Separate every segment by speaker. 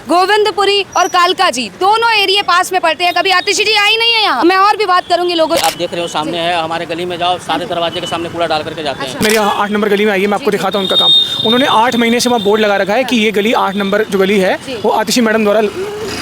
Speaker 1: गोविंदपुरी और कालका जी दोनों एरिया पास में पड़ते हैं। कभी आतिशी जी आई नहीं है यहाँ। मैं और भी बात करूंगी लोगों से।
Speaker 2: आप देख रहे हो सामने है, हमारे गली में जाओ, सारे दरवाजे के सामने कूड़ा डाल करके जाते हैं।
Speaker 3: मेरे यहाँ 8 नंबर गली में आइए, मैं आपको दिखाता हूँ उनका काम। उन्होंने 8 महीने से वहाँ बोर्ड लगा रखा है कि ये गली 8 नंबर जो गली है वो आतिशी मैडम द्वारा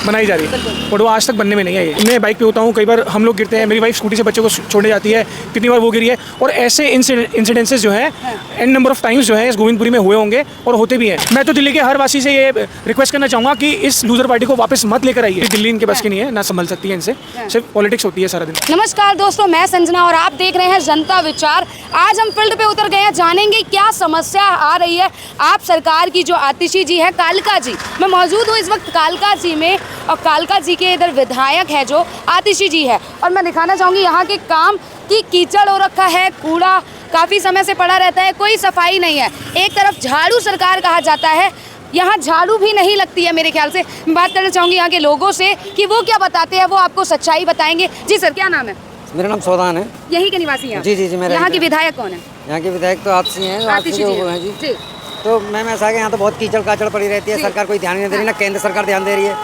Speaker 3: बनाई जा रही है, और वो आज तक बनने में नहीं आई है। मैं बाइक पे होता हूँ, कई बार हम लोग गिरते हैं, मेरी वाइफ स्कूटी से बच्चों को छोड़ने जाती है, कितनी बार वो गिरी है। और ऐसे इंसिडेंसेस जो है एन नंबर ऑफ टाइम्स जो है इस गोविंदपुरी में हुए होंगे और होते भी हैं। मैं तो दिल्ली के हर वासी से ये रिक्वेस्ट करना चाहूँगा कि इस लूजर पार्टी को वापस मत लेकर आइए। दिल्ली इनके बस की नहीं है, ना संभल सकती है इनसे, सिर्फ पॉलिटिक्स होती है सारा दिन।
Speaker 1: नमस्कार दोस्तों, मैं संजना और आप देख रहे हैं जनता विचार। आज हम फील्ड पे उतर गए हैं, जानेंगे क्या समस्या आ रही है आप सरकार की। जो आतिशी जी है, कालका जी, मैं मौजूद हूँ इस वक्त कालका जी में, और कालका जी के इधर विधायक है जो आतिशी जी है। और मैं दिखाना चाहूँगी यहाँ के काम की कीचड़ हो रखा है, कूड़ा काफ़ी समय से पड़ा रहता है, कोई सफाई नहीं है। एक तरफ झाड़ू सरकार कहा जाता है, यहाँ झाड़ू भी नहीं लगती है मेरे ख्याल से। मैं बात करना चाहूँगी यहाँ के लोगों से कि वो क्या बताते हैं, वो आपको सच्चाई बताएंगे। जी सर, क्या नाम है?
Speaker 4: मेरा नाम सौदान है।
Speaker 1: यहीं के निवासी हैं?
Speaker 4: जी जी जी। मेरा
Speaker 1: यहाँ के विधायक कौन है?
Speaker 4: यहाँ के विधायक तो आपसी हैं,
Speaker 1: आतिशी जी
Speaker 4: हैं जी।
Speaker 1: ठीक।
Speaker 4: तो मैम ऐसा है कि यहाँ तो बहुत कीचड़ काचड़ पड़ी रहती है, सरकार कोई ध्यान नहीं दे रही, ना केंद्र सरकार ध्यान दे रही है,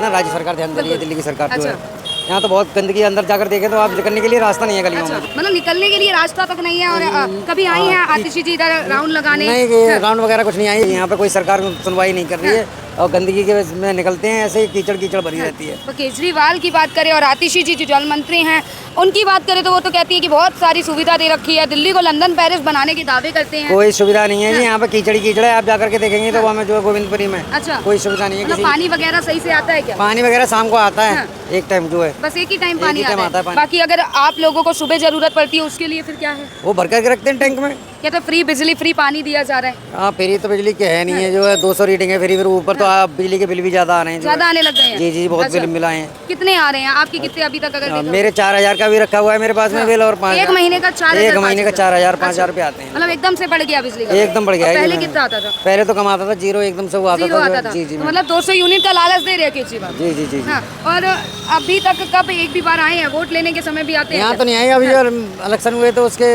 Speaker 4: ना राज्य सरकार ध्यान दे रही है, दिल्ली की सरकार जो है। यहाँ तो बहुत गंदगी, अंदर जाकर देखें तो आप निकलने के लिए रास्ता नहीं है गलियों में।
Speaker 1: मतलब निकलने के लिए रास्ता तक नहीं है। और कभी आई हैं आतिशी जी इधर राउंड लगाने?
Speaker 4: नहीं, राउंड वगैरह कुछ नहीं आई। यहाँ पे कोई सरकार सुनवाई नहीं कर रही है, और गंदगी के में निकलते हैं, ऐसे ही कीचड़ कीचड़ भरी रहती है।
Speaker 1: तो केजरीवाल की बात करें और आतिशी जी जो जल मंत्री हैं उनकी बात करें तो वो तो कहती है कि बहुत सारी सुविधा दे रखी है, दिल्ली को लंदन पेरिस बनाने के दावे करते हैं।
Speaker 4: कोई सुविधा नहीं है जी, यहाँ पे कीचड़ कीचड़ है। आप जाकर के देखेंगे तो हमें जो है गोविंदपुरी में
Speaker 1: अच्छा,
Speaker 4: कोई सुविधा नहीं है।
Speaker 1: मतलब पानी वगैरह सही से आता है क्या?
Speaker 4: पानी वगैरह शाम को आता है, एक टाइम जो है,
Speaker 1: बस एक ही टाइम पानी आता है।
Speaker 4: पानी।
Speaker 1: बाकी अगर आप लोगों को सुबह जरूरत पड़ती है उसके लिए फिर क्या है?
Speaker 4: वो भर करके रखते हैं टैंक में।
Speaker 1: क्या तो फ्री बिजली, फ्री पानी दिया जा रहा है?
Speaker 4: हाँ, फ्री तो बिजली के है नहीं है, जो है 200 रीडिंग है फ्री, फिर ऊपर तो आप बिजली के बिल भी ज्यादा आ रहे हैं,
Speaker 1: ज्यादा आने लग गए हैं।
Speaker 4: जी जी, बहुत बिल मिला है।
Speaker 1: कितने आ रहे हैं आपके? कितने अभी तक? अगर
Speaker 4: मेरे 4000 का भी रखा हुआ है मेरे पास में बिल, और 5
Speaker 1: एक महीने का 4000,
Speaker 4: एक महीने का 4000 5000 रुपए आते हैं।
Speaker 1: मतलब एकदम से बढ़ गया बिजली का?
Speaker 4: एकदम बढ़ गया।
Speaker 1: पहले कितना आता था?
Speaker 4: पहले तो कम आता था, जीरो एकदम से वो आता था। जी जी,
Speaker 1: मतलब 200 यूनिट का लालच दे रहे हैं केजरीवाल।
Speaker 4: जी जी जी।
Speaker 1: हाँ, और अभी तक कब एक भी बार आए हैं? वोट लेने के समय भी आते हैं?
Speaker 4: यहाँ तो नहीं आए, अभी जो इलेक्शन हुए तो उसके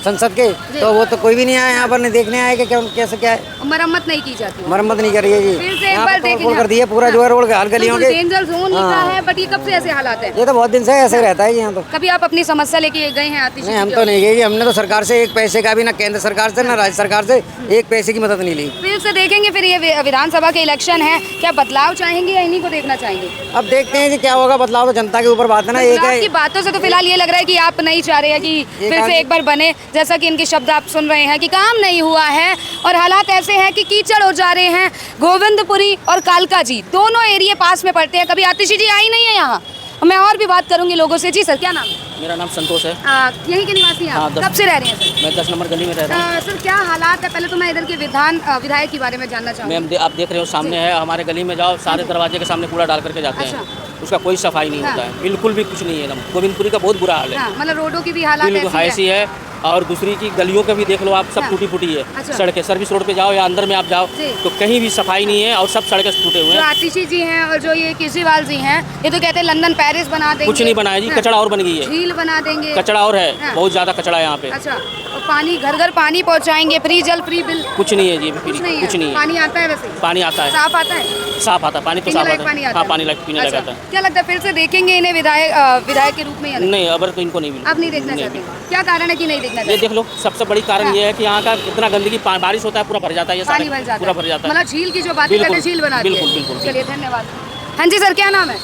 Speaker 4: संसद के, तो वो तो कोई भी नहीं आया यहाँ पर, नहीं देखने आए कि क्या कैसे क्या है।
Speaker 1: मरम्मत नहीं की जाती?
Speaker 4: मरम्मत नहीं कर रही है जी।
Speaker 1: फिर से एक बार देखेंगे,
Speaker 4: कर दिया पूरा जो है रोड के हाल गलियों के।
Speaker 1: डेंजर जोन लिखा है, बट ये कब से ऐसे हालात है?
Speaker 4: ये तो बहुत दिन से ऐसे रहता है यहाँ तो।
Speaker 1: कभी आप अपनी समस्या लेके गए हैं आतिशी?
Speaker 4: नहीं, हम तो नहीं गए, हमने तो सरकार से एक पैसे का भी, ना केंद्र सरकार से ना राज्य सरकार से एक पैसे की मदद नहीं ली।
Speaker 1: फिर से देखेंगे। फिर ये विधानसभा के इलेक्शन है, क्या बदलाव चाहेंगे या इन्हीं को देखना चाहेंगे?
Speaker 4: अब देखते हैं कि क्या होगा। बदलाव तो जनता के ऊपर बात है ना। एक है
Speaker 1: की बातों से तो फिलहाल ये लग रहा है कि आप नहीं चाह रहे हैं कि फिर से एक बार बने, जैसा कि इनके शब्द आप सुन रहे हैं कि काम नहीं हुआ है और हालात ऐसे हैं कि कीचड़ हो जा रहे हैं। गोविंदपुरी और कालका जी दोनों एरिया पास में पड़ते हैं। कभी आतिशी जी आई नहीं है यहाँ। मैं और भी बात करूंगी लोगों से। जी सर, क्या नाम है?
Speaker 2: मेरा नाम संतोष है।
Speaker 1: यहीं के निवासी हैं?
Speaker 2: हाँ,
Speaker 1: कब से रह रहे हैं सर?
Speaker 2: मैं 10 नंबर गली में रह रहा हूँ।
Speaker 1: सर, क्या हालात है? पहले तो मैं इधर के विधायक के बारे में जानना चाहूँगी।
Speaker 2: मैम आप देख रहे हो सामने है, हमारे गली में जाओ, सारे दरवाजे के सामने कूड़ा डाल करके जाते हैं। उसका कोई सफाई नहीं होता है, बिल्कुल भी कुछ नहीं है। एकदम गोविंदपुरी का बहुत बुरा हाल है।
Speaker 1: मतलब रोडों की भी हालत
Speaker 2: ऐसी है, और दूसरी की गलियों के भी देख लो आप, सब टूटी फूटी है। सड़कें, सर्विस रोड पे जाओ या अंदर में आप जाओ तो कहीं भी सफाई नहीं है, और सब सड़कें टूटे हुए हैं।
Speaker 1: आतिशी जी हैं और जो ये केजरीवाल जी हैं, ये तो कहते हैं लंदन पेरिस बना देंगे।
Speaker 2: कुछ नहीं बनाया जी, कचड़ा और बन गई है।
Speaker 1: झील बना देंगे,
Speaker 2: कचड़ा और है, बहुत ज्यादा कचड़ा है यहाँ पे।
Speaker 1: अच्छा, और पानी घर घर पानी पहुँचाएंगे, फ्री जल, फ्री बिल?
Speaker 2: कुछ नहीं है जी, कुछ नहीं है।
Speaker 1: पानी आता है? वैसे
Speaker 2: पानी आता है,
Speaker 1: साफ आता है?
Speaker 2: साफ आता है पानी, तो साफ आता है। हाँ, पानी पीने लगा था।
Speaker 1: क्या लगता है फिर से देखेंगे इन्हें विधायक के रूप में?
Speaker 2: नहीं, अब तो इनको नहीं,
Speaker 1: अब नहीं देखना चाहते। क्या कारण है कि नहीं देखना चाहते?
Speaker 2: ये देख लो, सबसे बड़ी कारण ये है कि यहाँ का इतना गंदगी, बारिश होता है पूरा भर जाता है,
Speaker 1: पानी भर जाता है,
Speaker 2: पूरा भर जाता है।
Speaker 1: मतलब झील की जो बातें करते हैं, झील बना दी है।
Speaker 2: बिल्कुल बिल्कुल।
Speaker 1: चलिए, धन्यवाद। हाँ जी सर, क्या नाम है?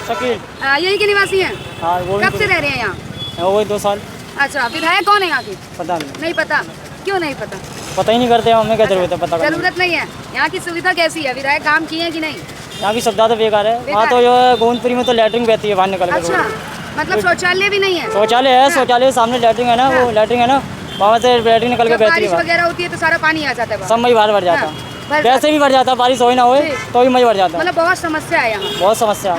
Speaker 5: शकील।
Speaker 1: यहीं के निवासी हैं?
Speaker 5: हाँ,
Speaker 1: कब से रह रहे हैं यहाँ?
Speaker 5: वही 2 साल।
Speaker 1: अच्छा, विधायक कौन है यहाँ के?
Speaker 5: पता नहीं।
Speaker 1: नहीं पता? क्यों नहीं पता?
Speaker 5: पता ही नहीं करते, हमें क्या जरूरत है पता करने की?
Speaker 1: जरूरत नहीं है। यहाँ की सुविधा कैसी है? विधायक काम किए हैं कि नहीं?
Speaker 5: यहाँ की सुविधा तो बेकार है। वहाँ तो जो है गोविंदपुरी में तो लैट्रिन बहती है बाहर निकल कर।
Speaker 1: अच्छा, मतलब शौचालय भी नहीं है?
Speaker 5: शौचालय है, शौचालय सामने लैट्रिन है ना, वो लैट्रिन है ना, वहाँ से लैट्रिन निकल के बहती
Speaker 1: बारिश
Speaker 5: है।
Speaker 1: वगैरह होती है तो सारा पानी आ जाता है?
Speaker 5: सब मई बाहर भर जाता है, वैसे भी भर जाता है, बारिश हो ही ना हो तो भी मई भर जाता है।
Speaker 1: मतलब बहुत समस्या है यहाँ?
Speaker 5: बहुत समस्या।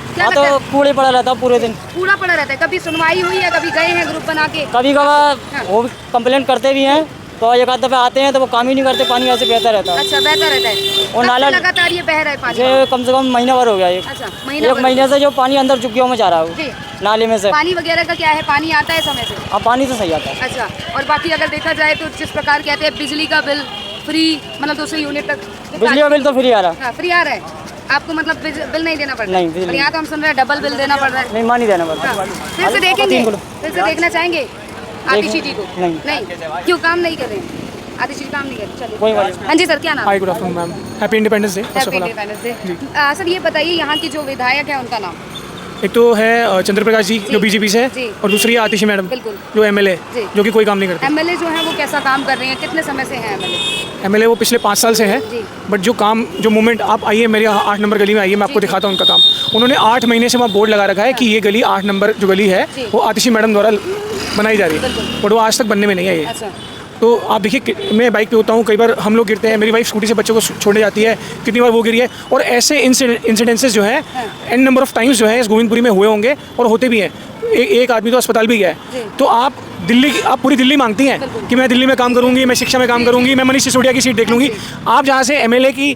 Speaker 1: क्या
Speaker 5: हाँ, तो कूड़े पड़ा रहता है पूरे दिन।
Speaker 1: कूड़ा पड़ा रहता है? कभी सुनवाई हुई है? कभी गए हैं ग्रुप बना के?
Speaker 5: कभी कभार वो कंप्लेंट करते भी हैं, तो एक आध दफे आते हैं तो वो काम ही नहीं करते, पानी ऐसे बहता रहता है।
Speaker 1: अच्छा, बहता रहता है?
Speaker 5: और नाला
Speaker 1: लगातार ये बह रहा है पानी?
Speaker 5: ये कम से कम महीना भर हो गया।
Speaker 1: अच्छा,
Speaker 5: एक महीने से जो पानी अंदर चुकियों में जा रहा है नाले में से।
Speaker 1: पानी वगैरह का क्या है? पानी आता है समय से?
Speaker 5: हाँ, पानी तो सही आता है।
Speaker 1: अच्छा, और बाकी अगर देखा जाए तो जिस प्रकार कहते हैं बिजली का बिल फ्री, मतलब 200 यूनिट तक
Speaker 5: बिजली का बिल तो फ्री आ रहा।
Speaker 1: फ्री आ रहा है आपको, मतलब बिल नहीं देना पड़ रहा
Speaker 5: नहीं,
Speaker 1: है।
Speaker 5: बिल
Speaker 1: और यहाँ तो हम सुन रहे हैं डबल बिल देना पड़ रहा है।
Speaker 5: नहीं, मानी देना पड़ता।
Speaker 1: फिर से देखेंगे, फिर से देखना चाहेंगे आतिशी जी को?
Speaker 5: नहीं।
Speaker 1: क्यों काम नहीं कर रहे हैं? आतिशी जी काम नहीं कर रहे, चलिए
Speaker 5: कोई बात नहीं।
Speaker 1: हाँ जी सर, क्या नाम?
Speaker 3: High good afternoon ma'am, happy independence day first of all.
Speaker 1: Sir ये बताइए यहाँ की जो विधायक है उनका नाम?
Speaker 3: एक तो है चंद्र प्रकाश जी जो बीजेपी से
Speaker 1: जी।
Speaker 3: है, और दूसरी है आतिशी मैडम
Speaker 1: बिल्कुल।
Speaker 3: जो एमएलए
Speaker 1: जी।
Speaker 3: जो कि कोई काम नहीं करते।
Speaker 1: एमएलए जो है वो कैसा काम कर रहे हैं, कितने समय से हैं एमएलए?
Speaker 3: एमएलए वो पिछले 5 साल से हैं,
Speaker 1: जी।
Speaker 3: बट जो काम जो मूवमेंट, आप आइए मेरे यहाँ 8 नंबर गली में आइए, मैं आपको दिखाता हूँ उनका काम। उन्होंने 8 महीने से वहाँ बोर्ड लगा रखा है कि ये गली 8 नंबर जो गली है
Speaker 1: जी।
Speaker 3: वो आतिशी मैडम द्वारा बनाई जा रही है, बट वो आज तक बनने में नहीं आई है।
Speaker 1: अच्छा।
Speaker 3: तो आप देखिए, मैं बाइक पे होता हूँ, कई बार हम लोग गिरते हैं, मेरी वाइफ स्कूटी से बच्चों को छोड़ने जाती है, कितनी बार वो गिरी है। और ऐसे इंसिडेंसेस जो है एन नंबर ऑफ टाइम्स जो है इस गोविंदपुरी में हुए होंगे और होते भी हैं। एक आदमी तो अस्पताल भी गया है। तो आप पूरी दिल्ली मांगती हैं कि मैं दिल्ली में काम करूंगी, मैं शिक्षा में काम करूंगी, मैं मनीष सिसोदिया की सीट देख लूंगी। आप जहाँ से एमएलए की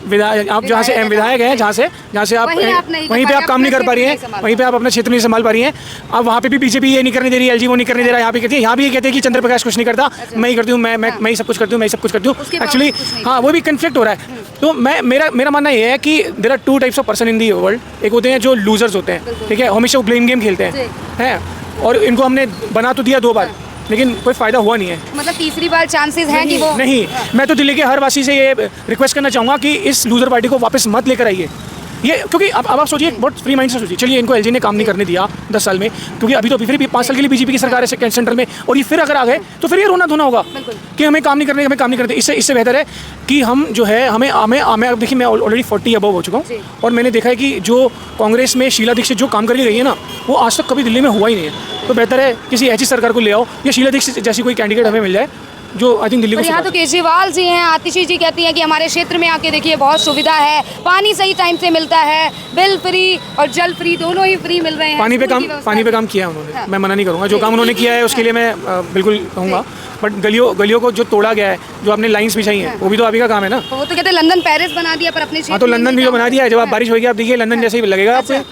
Speaker 3: आप जहाँ से विधायक हैं, जहाँ से आप वहीं पे आप काम नहीं कर पा रही हैं, वहीं पे आप अपना क्षेत्र नहीं संभाल पा रही हैं। अब वहाँ पे भी बीजेपी ये नहीं करने दे रही है, एलजी वो नहीं करने दे रहा है। यहाँ पे कहती है, यहाँ भी ये कहते हैं कि चंद्र प्रकाश कुछ नहीं करता, मैं ही करती हूँ, मैं ही सब कुछ करती हूँ, मैं ही सब कुछ करती हूँ। एक्चुअली हाँ, वो भी कन्फ्लिक्ट हो रहा है। तो मेरा मानना ये है कि there are 2 types of person in the world. एक होते हैं जो लूजर्स होते हैं, ठीक है, हमेशा वो ब्लेम गेम खेलते हैं, और इनको हमने बना तो दिया 2 बार, लेकिन कोई फ़ायदा हुआ नहीं है।
Speaker 1: मतलब तीसरी बार चांसेस हैं कि वो
Speaker 3: नहीं। मैं तो दिल्ली के हर वासी से ये रिक्वेस्ट करना चाहूँगा कि इस लूजर पार्टी को वापस मत लेकर आइए। ये क्योंकि अब आप सोचिए, बहुत फ्री माइंड से सोचिए, चलिए इनको एलजी ने काम नहीं करने दिया 10 साल में, क्योंकि अभी तो फिर भी 5 साल के लिए बीजेपी की सरकार है सेंट्रल में, और ये फिर अगर आ गए तो फिर ये रोना धोना होगा कि हमें काम नहीं करने। इससे बेहतर है कि हम जो है हमें देखिए, मैं ऑलरेडी 40 अबव हो चुका हूँ, और मैंने देखा है कि जो कांग्रेस में शीला दीक्षित जो काम करके गई है ना, वो आज तक कभी दिल्ली में हुआ ही नहीं है। तो बेहतर है किसी ऐसी सरकार को ले आओ, या शीला दीक्षित जैसी कोई कैंडिडेट हमें मिल जाए जो आई थिंक दिल्ली को।
Speaker 1: यहाँ तो केजरीवाल जी हैं, आतिशी जी कहती हैं कि हमारे क्षेत्र में आके देखिए बहुत सुविधा है, पानी सही टाइम से मिलता है, बिल फ्री और जल फ्री दोनों ही फ्री मिल रहे हैं। पानी
Speaker 3: पे काम किया उन्होंने, मैं मना नहीं करूँगा। जो काम उन्होंने किया है उसके लिए मैं बिल्कुल कहूँगा, बट गलियों को जो तोड़ा गया है, जो आपने लाइंस बिछाई हैं, वो भी तो आप ही का काम है ना।
Speaker 1: वो तो कहते हैं लंदन पेरिस बना दिया, पर अपने
Speaker 3: हाँ, तो लंदन भी जो बना दिया है, जब आप बारिश होगी आप देखिए लंदन जैसे ही लगेगा आपको।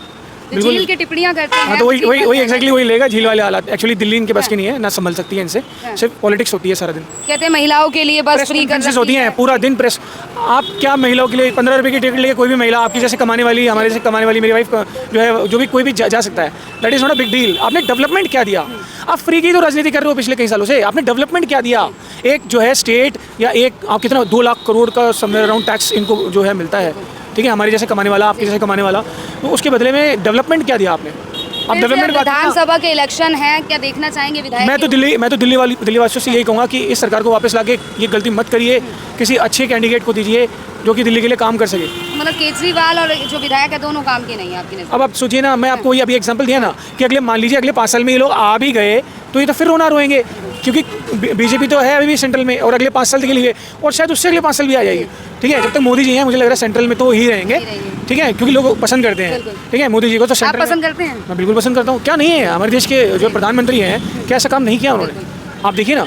Speaker 1: झील की टिप्पणियां करते हैं।
Speaker 3: हाँ, तो वही एग्जैक्टली वही लेगा, झील वाले हालात। एक्चुअली दिल्ली इनके बस की नहीं है, ना संभल सकती है इनसे, सिर्फ पॉलिटिक्स होती है सारा दिन।
Speaker 1: कहते हैं महिलाओं के लिए बस फ्री
Speaker 3: कॉन्फ्रेंसेस होती हैं पूरा दिन। प्रेस, आप क्या महिलाओं के लिए 15 रुपये की टिकट लेके कोई भी महिला आपकी जैसे कमाने वाली, हमारे जैसे कमाने वाली, मेरी वाइफ जो है, जो भी कोई भी जा सकता है, that is not a big deal. आपने डेवलपमेंट क्या दिया? आप फ्री की तो राजनीति कर रहे हो पिछले कई सालों से, आपने डेवलपमेंट क्या दिया? एक जो है स्टेट या एक आप कितना 2 लाख करोड़ का समवेयर अराउंड टैक्स इनको जो है मिलता है, ठीक है, हमारे जैसे कमाने वाला, आपके जैसे कमाने वाला, तो उसके बदले में डेवलपमेंट क्या दिया आपने? आप डेवलपमेंट
Speaker 1: विधानसभा के इलेक्शन है, क्या देखना चाहेंगे विधायक?
Speaker 3: मैं तो दिल्ली वासियों से यही कहूँगा कि इस सरकार को वापस लाके ये गलती मत करिए, किसी अच्छे कैंडिडेट को दीजिए जो कि दिल्ली के लिए काम कर सके।
Speaker 1: मतलब केजरीवाल और जो विधायक है दोनों काम के नहीं है आपकी नज़र?
Speaker 3: अब आप सोचिए ना, मैं आपको ये अभी एग्जांपल दिया ना कि मान लीजिए अगले 5 साल में ये लोग आ भी गए तो ये तो फिर रोना रोएंगे, क्योंकि बीजेपी तो है अभी भी सेंट्रल में, और अगले 5 साल के लिए, और शायद उससे अगले 5 साल भी आ जाएगी, ठीक है। जब तक मोदी जी हैं, मुझे लग रहा है सेंट्रल में तो ही रहेंगे, ठीक है, क्योंकि लोग पसंद करते हैं, ठीक है, मोदी जी को। तो
Speaker 1: आप पसंद करते हैं?
Speaker 3: मैं बिल्कुल पसंद करता हूँ। क्या नहीं है, हमारे देश के जो प्रधानमंत्री हैं, क्या ऐसा काम नहीं किया उन्होंने? आप देखिए ना,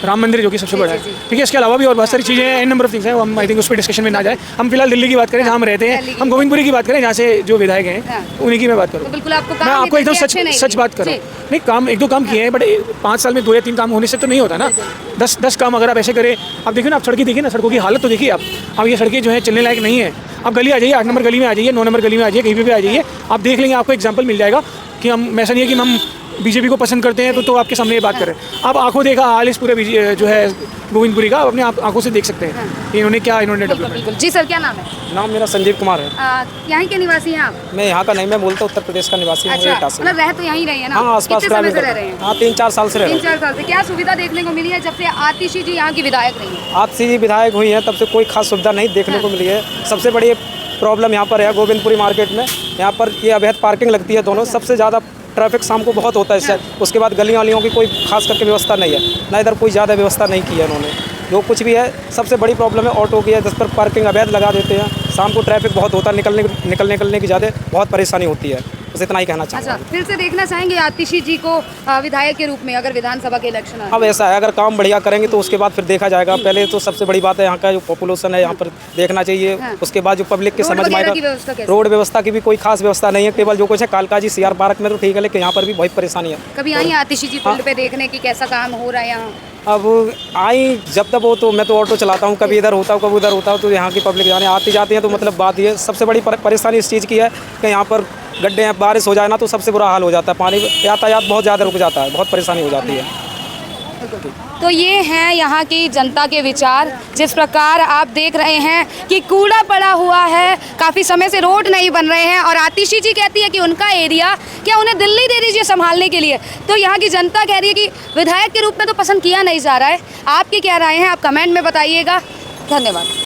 Speaker 3: राम मंदिर जो कि सबसे बड़ा है, ठीक है, इसके अलावा भी और बहुत सारी चीज़ें हैं, एन नंबर ऑफ थिंग्स हैं, हम आई थिंक उस पर डिस्कशन में ना जाए। हम फिलहाल दिल्ली की बात करें जहाँ हम रहते हैं, हम गोविंदपुरी की बात करें जहाँ से जो विधायक हैं उन्हीं की मैं बात करूँ।
Speaker 1: बिल्कुल आपको
Speaker 3: मैं आपको एकदम सच बात करूँ, नहीं काम 1-2 काम किए हैं, बट 5 साल में 2 या 3 काम होने से तो नहीं होता ना। 10 काम अगर आप ऐसे करें, आप देखिए ना, आप सड़कें देखिए ना, सड़कों की हालत तो देखिए आप। अब ये सड़कें जो है चलने लायक नहीं है। आप गली आ जाइए, 8 नंबर गली में आ जाइए, 9 नंबर गली में आ जाइए, कहीं भी आ जाइए, आप देख लेंगे, आपको एग्जाम्पल मिल जाएगा कि हम ऐसा नहीं है कि हम बीजेपी को पसंद करते हैं तो आपके सामने ये बात करें। आप आंखों देखा हाल इस पूरे जो है गोविंदपुरी का, अपने आंखों से देख सकते हैं इन्होंने डेवलपमेंट।
Speaker 1: जी सर, क्या नाम है?
Speaker 6: नाम मेरा संजीव कुमार है।
Speaker 1: यहाँ के निवासी हैं आप?
Speaker 6: मैं यहाँ का नहीं, मैं बोलता उत्तर प्रदेश का निवासी हूँ।
Speaker 1: अच्छा, मतलब रह तो यहीं रहे हैं ना?
Speaker 6: हाँ, आसपास
Speaker 1: कितने समय से रह रहे हैं?
Speaker 6: हाँ, 3-4 साल से रह रहे हैं।
Speaker 1: 3-4 साल से। क्या सुविधा देखने को मिली है जब से आतिशी जी यहाँ की विधायक रही है?
Speaker 6: आतिशी जी विधायक हुई है तब से कोई खास सुविधा नहीं देखने को मिली है। सबसे बड़ी प्रॉब्लम यहाँ पर है गोविंदपुरी मार्केट में, यहाँ पर ये अवैध पार्किंग लगती है दोनों। सबसे ज़्यादा ट्रैफिक शाम को बहुत होता है इससे। उसके बाद गलियों वालियों की कोई खास करके व्यवस्था नहीं है, ना इधर कोई ज़्यादा व्यवस्था नहीं की है उन्होंने। जो कुछ भी है, सबसे बड़ी प्रॉब्लम है ऑटो की है, जिस पर पार्किंग अवैध लगा देते हैं। शाम को ट्रैफिक बहुत होता है, निकलने की ज़्यादा बहुत परेशानी होती है। बस इतना ही कहना चाहूँगा।
Speaker 1: अच्छा, फिर से देखना चाहेंगे आतिशी जी को विधायक के रूप में अगर विधानसभा के इलेक्शन आए?
Speaker 6: अब ऐसा है, अगर काम बढ़िया करेंगे तो उसके बाद फिर देखा जाएगा। पहले तो सबसे बड़ी बात है यहाँ का जो पॉपुलेशन है यहाँ पर देखना चाहिए। उसके बाद जो पब्लिक के
Speaker 1: रोड
Speaker 6: समझ में
Speaker 1: वगैरह
Speaker 6: आएगा।
Speaker 1: की व्यवस्था कैसी?
Speaker 6: रोड व्यवस्था की भी कोई खास व्यवस्था नहीं है, केवल जो कुछ है कालका जी CR पार्क में तो ठीक है, लेकिन यहाँ पर भी बहुत परेशानी है।
Speaker 1: कभी आई आतिशी जी फील्ड पे देखने की कैसा काम हो रहा है यहाँ?
Speaker 6: अब आई जब तक वो तो मैं तो ऑटो चलाता हूँ, कभी इधर होता हूँ कभी उधर होता हूँ, तो यहाँ की पब्लिक जाने आती जाती है। तो मतलब बात ये सबसे बड़ी परेशानी इस चीज़ की है कि यहाँ पर गड्ढे हैं, बारिश हो जाए ना तो सबसे बुरा हाल हो जाता है, पानी यातायात बहुत ज़्यादा रुक जाता है, बहुत परेशानी हो जाती है।
Speaker 1: तो ये हैं यहाँ की जनता के विचार। जिस प्रकार आप देख रहे हैं कि कूड़ा पड़ा हुआ है, काफ़ी समय से रोड नहीं बन रहे हैं, और आतिशी जी कहती है कि उनका एरिया क्या उन्हें दिल्ली दे दीजिए संभालने के लिए। तो यहाँ की जनता कह रही है कि विधायक के रूप में तो पसंद किया नहीं जा रहा है। आपकी क्या राय है, आप कमेंट में बताइएगा। धन्यवाद।